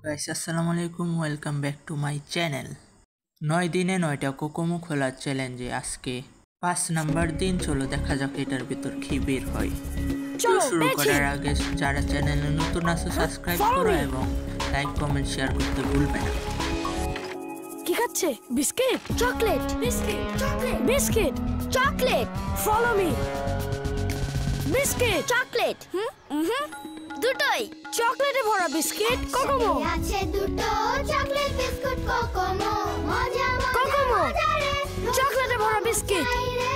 Guys আসসালামু আলাইকুম, welcome back to my channel. 9 দিনে 9টা কোকোমো খোলার চ্যালেঞ্জে আজকে 5 নাম্বার দিন। চলো দেখা যাক এটার ভিতর কি বের হয়। শুরু করার আগে যারা চ্যানেলে নতুন আছে সাবস্ক্রাইব করো এবং লাইক কমেন্ট শেয়ার করতে ভুলবে না। কি খাচ্ছে? Biscuit, chocolate, biscuit, chocolate, biscuit, chocolate. Follow me. Biscuit, chocolate. দুটোই চকলেটে ভরা বিস্কিট কোকোমো আছে দুটো চকলেট বিস্কুট কোকোমো মজা কোকোমো মজা রে চকলেটে ভরা বিস্কিট রে